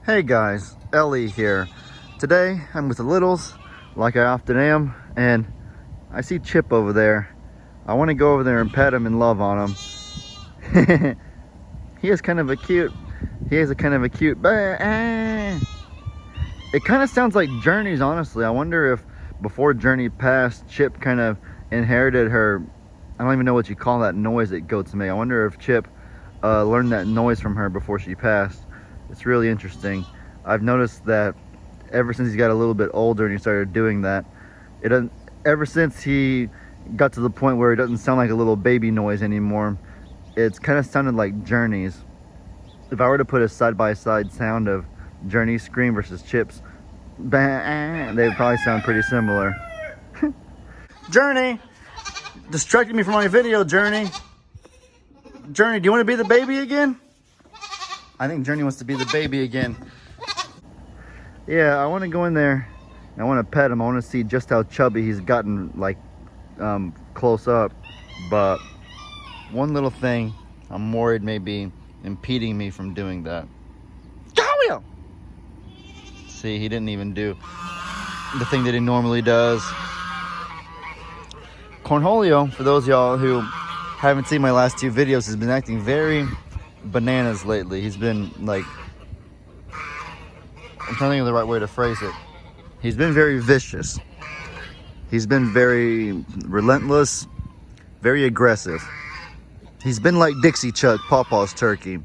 Hey guys, Ellie here. Today I'm with the littles, like I often am, and I see Chip over there. I want to go over there and pet him and love on him. He has a kind of a cute It kind of sounds like Journey's, honestly. I wonder if before Journey passed, Chip kind of inherited her, I don't even know what you call that noise that goats make. I wonder if Chip learned that noise from her before she passed. It's really interesting. I've noticed that ever since he's got a little bit older and he started doing that, ever since he got to the point where it doesn't sound like a little baby noise anymore, it's kind of sounded like Journey's. If I were to put a side-by-side sound of Journey's scream versus Chip's, they would probably sound pretty similar. Journey! Distracted me from my video, Journey. Journey, do you want to be the baby again? I think Journey wants to be the baby again. Yeah, I want to go in there. I want to pet him. I want to see just how chubby he's gotten, like, close up. But one little thing, I'm worried may be impeding me from doing that. Go! See, he didn't even do the thing that he normally does. Cornholio, for those of y'all who haven't seen my last two videos, has been acting very bananas lately. He's been like, I'm trying to think of the right way to phrase it. He's been very vicious. He's been very relentless, very aggressive. He's been like Dixie Chuck, Pawpaw's turkey.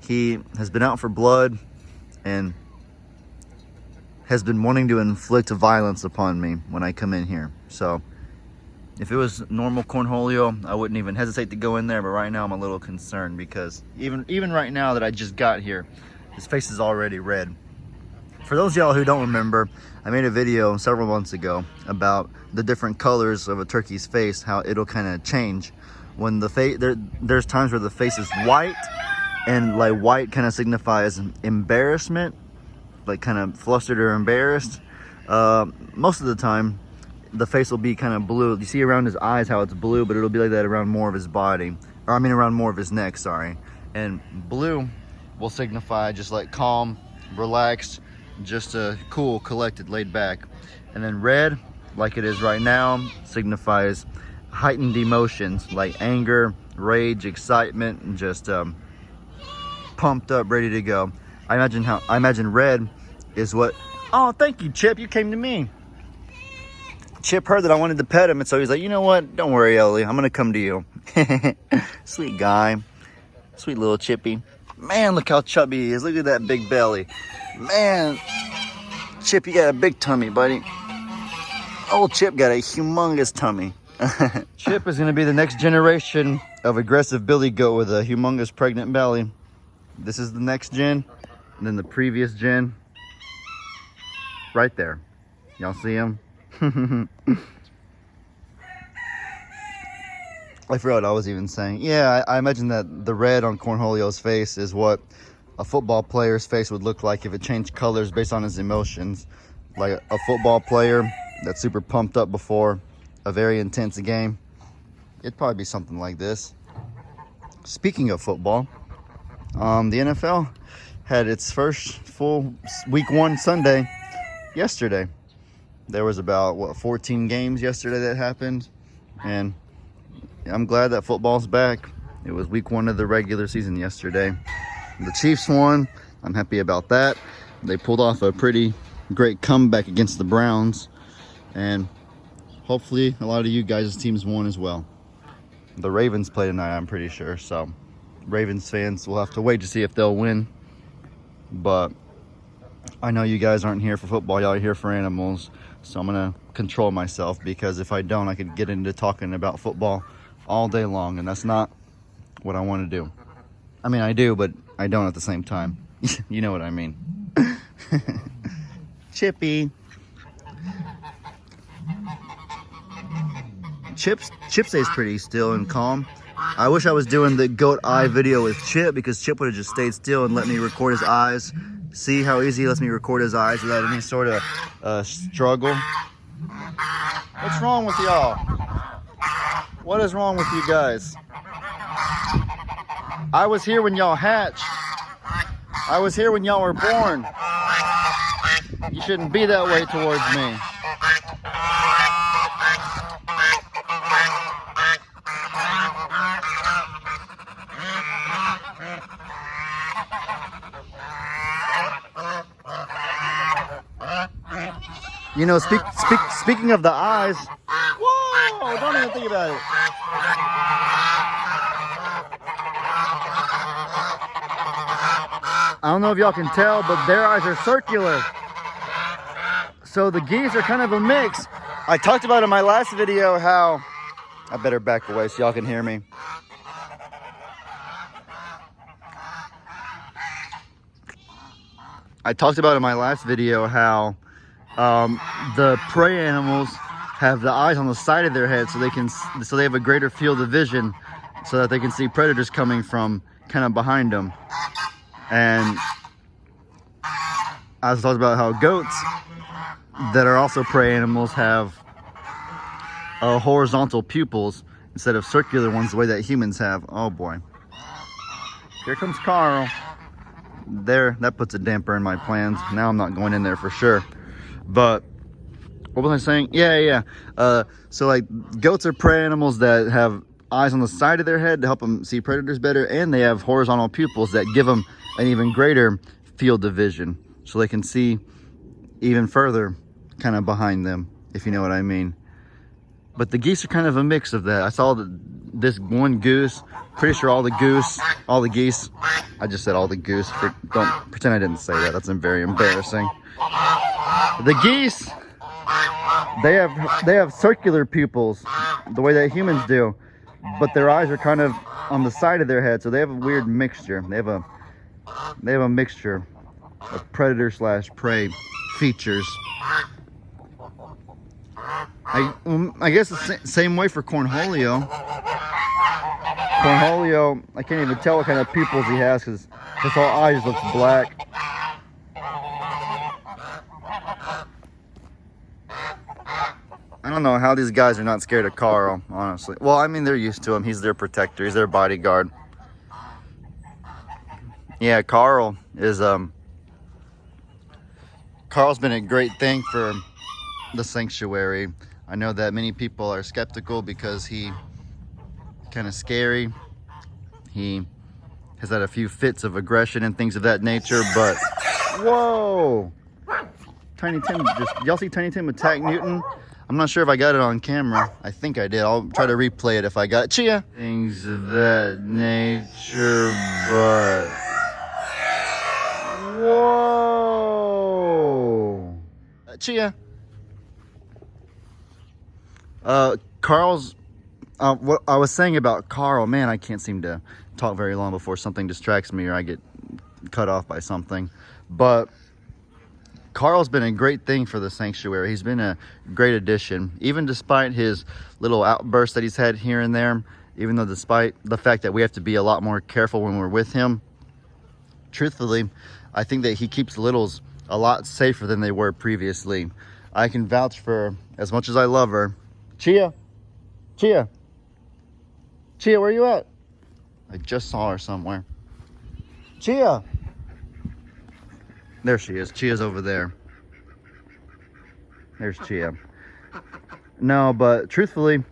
He has been out for blood and has been wanting to inflict violence upon me when I come in here. So if it was normal Cornholio, I wouldn't even hesitate to go in there, but right now I'm a little concerned because even right now that I just got here, his face is already red. For those of y'all who don't remember, I made a video several months ago about the different colors of a turkey's face, how it'll kind of change. When the face, there's times where the face is white, and like white kind of signifies embarrassment, like kind of flustered or embarrassed. Most of the time, the face will be kind of blue. You see around his eyes how it's blue, but it'll be like that around more of his body. Or I mean around more of his neck, sorry. And blue will signify just like calm, relaxed, just cool, collected, laid back. And then red, like it is right now, signifies heightened emotions like anger, rage, excitement, and just pumped up, ready to go. I imagine red is what, oh, thank you, Chip, you came to me. Chip heard that I wanted to pet him, and so he's like, you know what? Don't worry, Ellie. I'm going to come to you. Sweet guy. Sweet little Chippy. Man, look how chubby he is. Look at that big belly. Man, Chip, you got a big tummy, buddy. Old Chip got a humongous tummy. Chip is going to be the next generation of aggressive billy goat with a humongous pregnant belly. This is the next gen, and then the previous gen. Right there. Y'all see him? I forgot what I was even saying. Yeah, I imagine that the red on Cornholio's face is what a football player's face would look like if it changed colors based on his emotions. Like a football player that's super pumped up before a very intense game. It'd probably be something like this. Speaking of football, the NFL had its first full week 1 Sunday yesterday. There was about, 14 games yesterday that happened, and I'm glad that football's back. It was week 1 of the regular season yesterday. The Chiefs won. I'm happy about that. They pulled off a pretty great comeback against the Browns, and hopefully a lot of you guys' teams won as well. The Ravens play tonight, I'm pretty sure, so Ravens fans will have to wait to see if they'll win. But I know you guys aren't here for football, y'all are here for animals. So I'm going to control myself, because if I don't, I could get into talking about football all day long, and that's not what I want to do. I mean, I do, but I don't at the same time. You know what I mean. Chippy. Chip stays pretty still and calm. I wish I was doing the goat eye video with Chip, because Chip would have just stayed still and let me record his eyes. See how easy he lets me record his eyes without any sort of struggle. What's wrong with y'all? What is wrong with you guys? I was here when y'all hatched. I was here when y'all were born. You shouldn't be that way towards me. You know, speaking of the eyes, whoa, don't even think about it. I don't know if y'all can tell, but their eyes are circular. So the geese are kind of a mix. I talked about in my last video how, I better back away so y'all can hear me. I talked about in my last video how the prey animals have the eyes on the side of their head so they have a greater field of vision so that they can see predators coming from kind of behind them. And I was talking about how goats that are also prey animals have horizontal pupils instead of circular ones the way that humans have. Oh boy. Here comes Carl. There, that puts a damper in my plans. Now I'm not going in there for sure. But what was I saying? Yeah. So like goats are prey animals that have eyes on the side of their head to help them see predators better, and they have horizontal pupils that give them an even greater field of vision so they can see even further kind of behind them, if you know what I mean. But the geese are kind of a mix of that. I saw this one goose, pretty sure all the geese, I just said all the goose, don't pretend I didn't say that, that's very embarrassing. The geese, they have circular pupils the way that humans do, but their eyes are kind of on the side of their head, so they have a weird mixture. They have a mixture of predator / prey features. I guess the same way for Cornholio. Cornholio, I can't even tell what kind of pupils he has because his whole eyes looks black. I don't know how these guys are not scared of Carl, honestly. Well, I mean, they're used to him. He's their protector. He's their bodyguard. Yeah, Carl is, Carl's been a great thing for the sanctuary. I know that many people are skeptical because he kind of scary. He has had a few fits of aggression and things of that nature, but whoa! Tiny Tim, y'all see Tiny Tim attack Newton? I'm not sure if I got it on camera. I think I did. I'll try to replay it if I got it. Chia! Things of that nature, but whoa! Chia! Carl's, what I was saying about Carl, man, I can't seem to talk very long before something distracts me or I get cut off by something. But Carl's been a great thing for the sanctuary. He's been a great addition, even despite his little outbursts that he's had here and there, even though despite the fact that we have to be a lot more careful when we're with him. Truthfully, I think that he keeps the littles a lot safer than they were previously. I can vouch for, as much as I love her, Chia, where are you at? I just saw her somewhere. Chia! There she is. Chia's over there. There's Chia. No, but truthfully,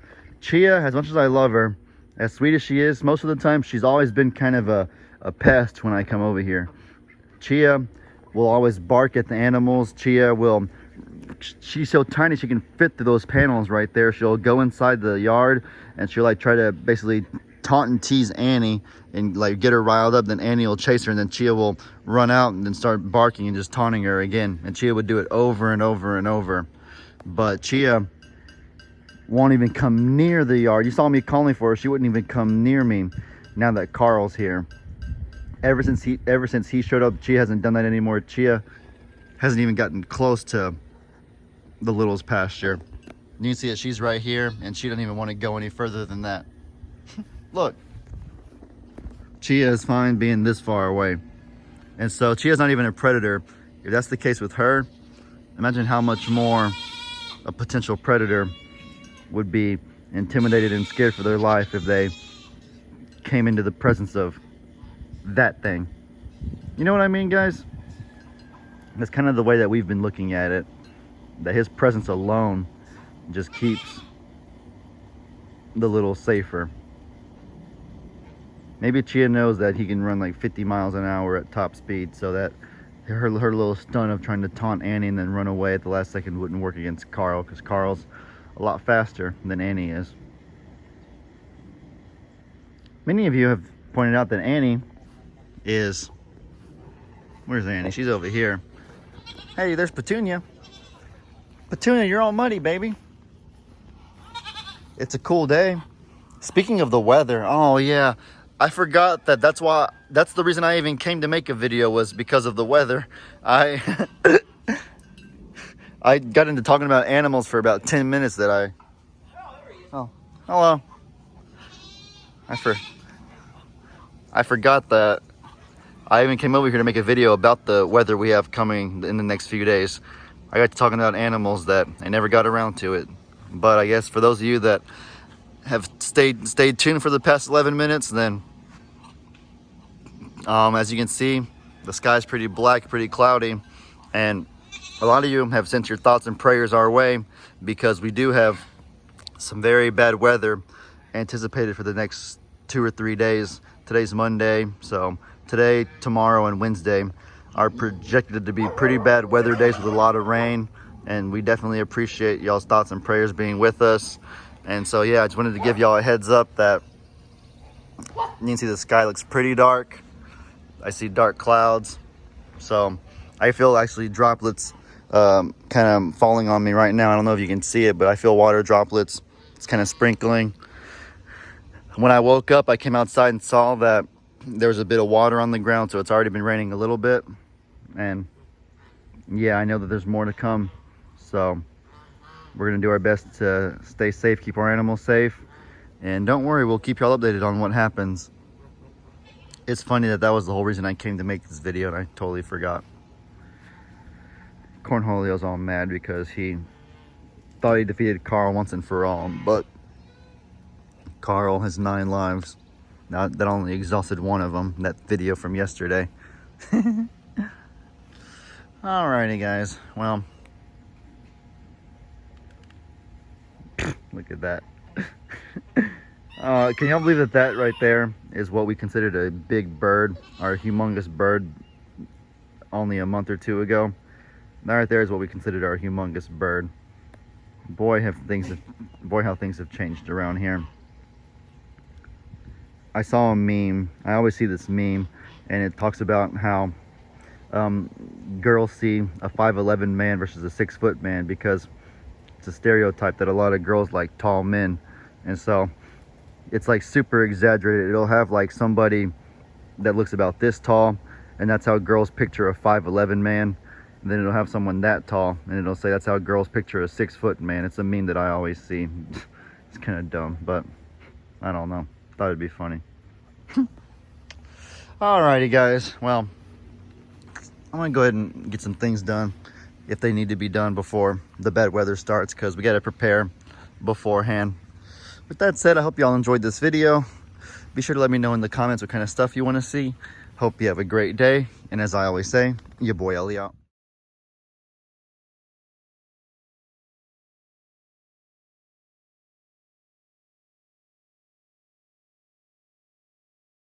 Chia, as much as I love her, as sweet as she is, most of the time she's always been kind of a pest when I come over here. Chia will always bark at the animals. She's so tiny she can fit through those panels right there. She'll go inside the yard and she'll like try to basically taunt and tease Annie and like get her riled up. Then Annie will chase her and then Chia will run out and then start barking and just taunting her again. And Chia would do it over and over and over. But Chia won't even come near the yard. You saw me calling for her. She wouldn't even come near me now that Carl's here. Ever since he showed up, Chia hasn't done that anymore. Chia hasn't even gotten close to the little's pasture. You can see that she's right here and she doesn't even want to go any further than that. Look, Chia is fine being this far away. And so Chia's not even a predator. If that's the case with her, imagine how much more a potential predator would be intimidated and scared for their life if they came into the presence of that thing. You know what I mean, guys? That's kind of the way that we've been looking at it. That his presence alone just keeps the little safer. Maybe Chia knows that he can run like 50 miles an hour at top speed, so that her little stunt of trying to taunt Annie and then run away at the last second wouldn't work against Carl, because Carl's a lot faster than Annie is. Many of you have pointed out that Annie is... Where's Annie? She's over here. Hey, there's Petunia. Petunia, you're all muddy, baby. It's a cool day. Speaking of the weather, oh yeah, I forgot that's the reason I even came to make a video, was because of the weather. I got into talking about animals for about 10 minutes Oh, hello. I forgot that I even came over here to make a video about the weather we have coming in the next few days. I got to talking about animals that I never got around to it. But I guess for those of you that have stayed tuned for the past 11 minutes, then as you can see, the sky's pretty black, pretty cloudy, and a lot of you have sent your thoughts and prayers our way, because we do have some very bad weather anticipated for the next 2 or 3 days. Today's Monday, so today, tomorrow, and Wednesday are projected to be pretty bad weather days with a lot of rain, and we definitely appreciate y'all's thoughts and prayers being with us. And so yeah, I just wanted to give y'all a heads up that you can see the sky looks pretty dark. I see dark clouds, so I feel actually droplets kind of falling on me right now. I don't know if you can see it, but I feel water droplets. It's kind of sprinkling. When I woke up, I came outside and saw that there was a bit of water on the ground, so it's already been raining a little bit. And yeah, I know that there's more to come, so we're gonna do our best to stay safe, keep our animals safe, and don't worry, we'll keep y'all updated on what happens. It's funny that was the whole reason I came to make this video, and I totally forgot. Cornholio's all mad because he thought he defeated Carl once and for all, but Carl has 9 lives. Now, that only exhausted one of them, that video from yesterday. Alrighty, guys. Well, look at that. Can y'all believe that right there is what we considered a big bird, our humongous bird, only a month or 2 ago? That right there is what we considered our humongous bird. Boy, how things have changed around here. I saw a meme. I always see this meme, and it talks about how girls see a 5'11" man versus a 6-foot man, because it's a stereotype that a lot of girls like tall men, and so it's like super exaggerated. It'll have like somebody that looks about this tall, and that's how girls picture a 5'11" man. And then it'll have someone that tall, and it'll say that's how girls picture a 6-foot man. It's a meme that I always see. It's kind of dumb, but I don't know. Thought it'd be funny. Alrighty, guys. Well, I'm gonna go ahead and get some things done if they need to be done before the bad weather starts, because we got to prepare beforehand. With that said, I hope y'all enjoyed this video. Be sure to let me know in the comments what kind of stuff you want to see. Hope you have a great day, and as I always say, your boy Ellie out.